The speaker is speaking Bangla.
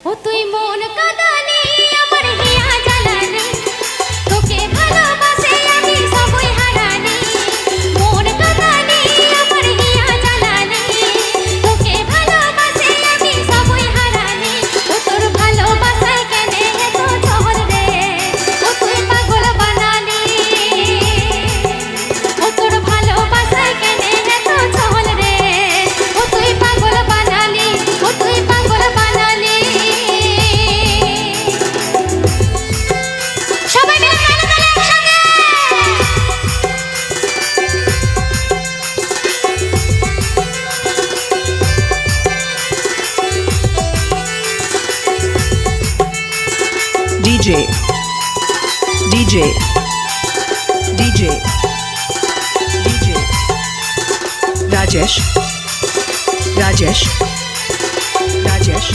ও তুই মন কাঁদানি আমার হিয়া জ্বালানি, তোকে ভালোবাসে আমি সবই হারানি। মন কাঁদানি আমার হিয়া জ্বালানি, তোকে ভালোবাসে আমি সবই হারানি। ও তোর ভালোবাসায় কেনে এত ঝড় রে, ও তুই পাগল বানালি। ও তোর ভালোবাসায় কেনে এত ঝড় রে, ও তুই পাগল বানালি, ও তুই পাগল বানালি। সবাই মিলে তালে তালে একসাথে। DJ, DJ, DJ, DJ, Rajesh, Rajesh, Rajesh.